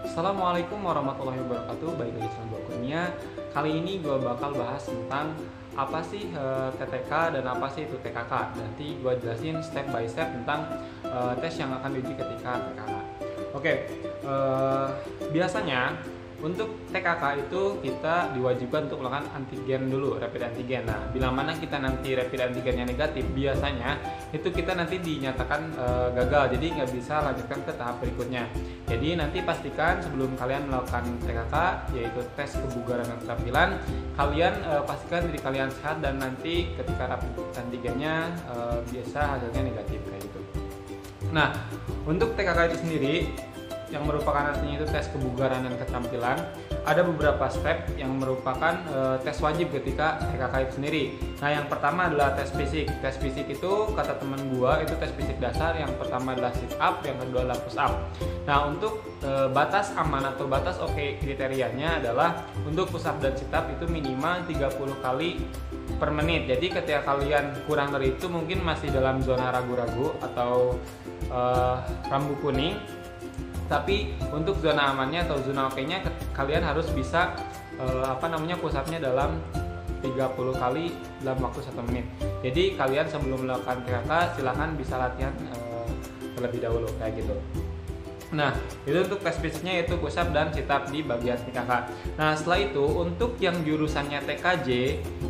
Assalamualaikum warahmatullahi wabarakatuh. Baik lagi sama gue Kurnia. Kali ini gue bakal bahas tentang apa sih TTK dan apa sih itu TKK. Nanti gue jelasin step by step tentang tes yang akan diuji ketika TKK. Oke, biasanya untuk TKK itu kita diwajibkan untuk melakukan antigen dulu, rapid antigen. Nah, bila mana kita nanti rapid antigennya negatif, biasanya itu kita nanti dinyatakan gagal, jadi nggak bisa lanjutkan ke tahap berikutnya. Jadi nanti pastikan sebelum kalian melakukan TKK, yaitu tes kebugaran dan keterampilan, kalian pastikan diri kalian sehat dan nanti ketika rapid antigennya biasa hasilnya negatif kayak gitu. Nah, untuk TKK itu sendiri yang merupakan artinya itu tes kebugaran dan keterampilan, ada beberapa step yang merupakan tes wajib ketika TKK itu sendiri. Nah, yang pertama adalah tes fisik. Tes fisik itu kata teman gua itu tes fisik dasar. Yang pertama adalah sit up, yang kedua adalah push up. Nah, untuk batas aman atau batas oke kriterianya adalah untuk push up dan sit up itu minimal 30 kali per menit. Jadi ketika kalian kurang dari itu mungkin masih dalam zona ragu-ragu atau rambu kuning. Tapi untuk zona amannya atau zona oke-nya kalian harus bisa push up-nya dalam 30 kali dalam waktu 1 menit. Jadi kalian sebelum melakukan TKK silahkan bisa latihan terlebih dahulu kayak gitu. Nah, itu untuk tes fisiknya yaitu push up dan sit up di bagian TKK. Nah, setelah itu untuk yang jurusannya TKJ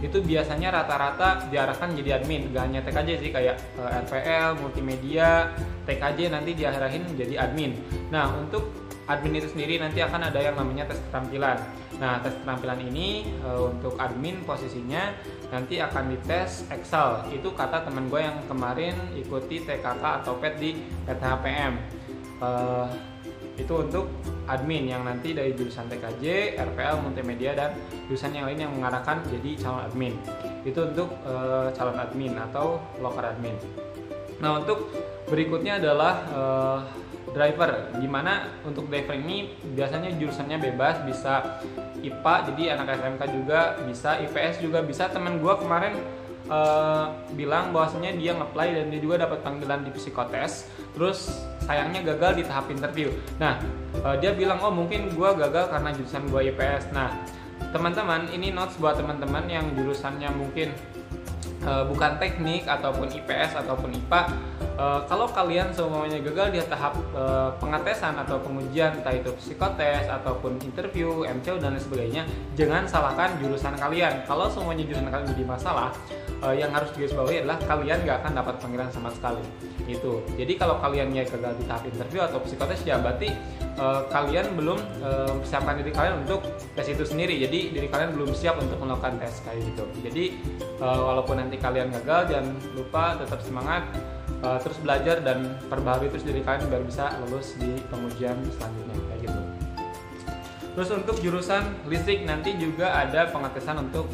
itu biasanya rata-rata diarahkan jadi admin. Gak hanya TKJ sih, kayak RPL, multimedia, TKJ nanti diarahin jadi admin. Nah, untuk admin itu sendiri nanti akan ada yang namanya tes keterampilan. Nah, tes keterampilan ini untuk admin posisinya nanti akan dites Excel. Itu kata teman gue yang kemarin ikuti TKK atau PET di PTHPM. Itu untuk admin yang nanti dari jurusan TKJ, RPL, multimedia dan jurusan yang lain yang mengarahkan jadi calon admin. Itu untuk calon admin atau loker admin. Nah, untuk berikutnya adalah driver, dimana untuk driver ini biasanya jurusannya bebas, bisa IPA, jadi anak SMK juga bisa, IPS juga bisa. Teman gue kemarin bilang bahwasanya dia nge-apply dan dia juga dapat panggilan di psikotes, terus sayangnya gagal di tahap interview. Nah, dia bilang oh mungkin gue gagal karena jurusan gue IPS. Nah, teman-teman, ini notes buat teman-teman yang jurusannya mungkin bukan teknik ataupun IPS ataupun IPA. Kalau kalian semuanya gagal di tahap pengetesan atau pengujian, entah itu psikotes ataupun interview, MCO dan lain sebagainya, jangan salahkan jurusan kalian. Kalau semuanya jurusan kalian jadi masalah, yang harus digarisbawahi adalah kalian gak akan dapat panggilan sama sekali. Itu. Jadi kalau kalian gagal di tahap interview atau psikotes, ya berarti kalian belum persiapkan diri kalian untuk tes itu sendiri. Jadi diri kalian belum siap untuk melakukan tes kayak gitu. Jadi walaupun nanti kalian gagal, jangan lupa tetap semangat, terus belajar dan perbaharui terus diri kalian biar bisa lulus di pengujian selanjutnya kayak gitu. Terus untuk jurusan listrik nanti juga ada pengetesan untuk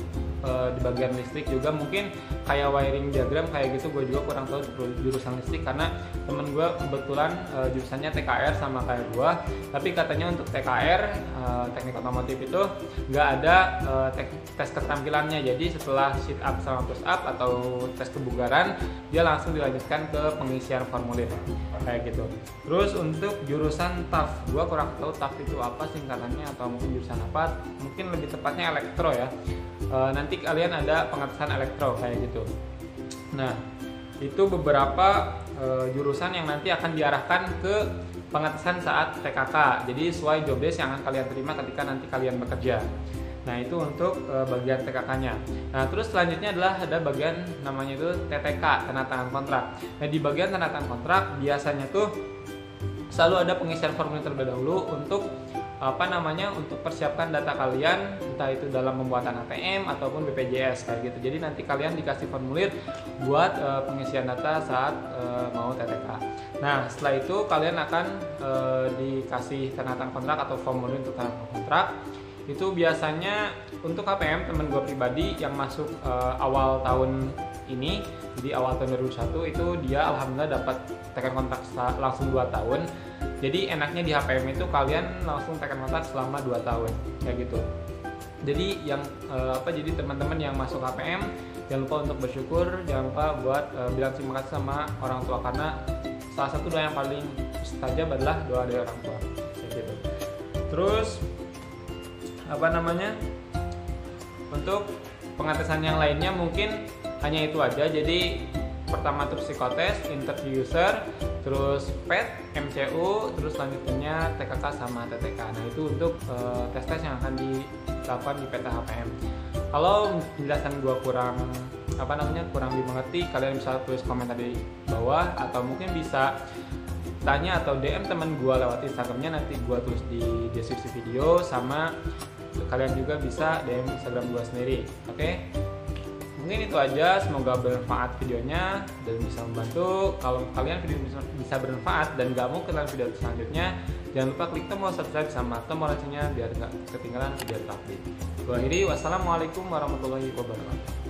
di bagian listrik juga, mungkin kayak wiring diagram kayak gitu. Gue juga kurang tahu jurusan listrik karena temen gue kebetulan jurusannya TKR sama kayak gue, tapi katanya untuk TKR teknik otomotif itu nggak ada tes keterampilannya. Jadi setelah sit up sama push up atau tes kebugaran, dia langsung dilanjutkan ke pengisian formulir kayak gitu. Terus untuk jurusan TAF, gue kurang tahu TAF itu apa singkatannya atau mungkin jurusan apa, mungkin lebih tepatnya elektro ya. Nanti kalian ada pengetesan elektro kayak gitu. Nah, itu beberapa jurusan yang nanti akan diarahkan ke pengetesan saat TKK. Jadi sesuai job desk yang akan kalian terima ketika nanti kalian bekerja. Nah, itu untuk bagian TKK-nya. Nah, terus selanjutnya adalah ada bagian namanya itu TTK, tanda tangan kontrak. Nah, di bagian tanda tangan kontrak biasanya tuh selalu ada pengisian formulir terlebih dahulu untuk untuk persiapkan data kalian, entah itu dalam pembuatan ATM ataupun BPJS kayak gitu. Jadi nanti kalian dikasih formulir buat pengisian data saat mau TTK. Nah, setelah itu kalian akan dikasih tanda tangan kontrak atau formulir untuk tanda tangan kontrak. Itu biasanya untuk KPM temen gue pribadi yang masuk awal tahun ini, jadi awal tahun 2021 itu dia alhamdulillah dapat tekan kontrak langsung 2 tahun. Jadi enaknya di HPM itu kalian langsung tekan kontrak selama 2 tahun kayak gitu. Jadi jadi teman-teman yang masuk HPM jangan lupa untuk bersyukur, jangan lupa buat bilang terima kasih sama orang tua, karena salah satu doa yang paling mustajab adalah doa dari orang tua kayak gitu. Terus untuk pengetesan yang lainnya mungkin hanya itu aja. Jadi pertama terus psikotes, interview user, terus PET, MCU, terus selanjutnya TKK sama TTK. Nah itu untuk tes-tes yang akan dilakukan di PTHPM. Kalau penjelasan gua kurang dimengerti, kalian bisa tulis komentar di bawah, atau mungkin bisa tanya atau DM teman gua lewat Instagramnya, nanti gua tulis di deskripsi video, sama kalian juga bisa DM Instagram gua sendiri. Oke? Mungkin itu aja, semoga bermanfaat videonya dan bisa membantu. Kalau kalian video bisa bermanfaat dan gak mau ketinggalan video selanjutnya, jangan lupa klik tombol subscribe sama tombol loncengnya biar gak ketinggalan video terupdate. Gua akhiri, wassalamualaikum warahmatullahi wabarakatuh.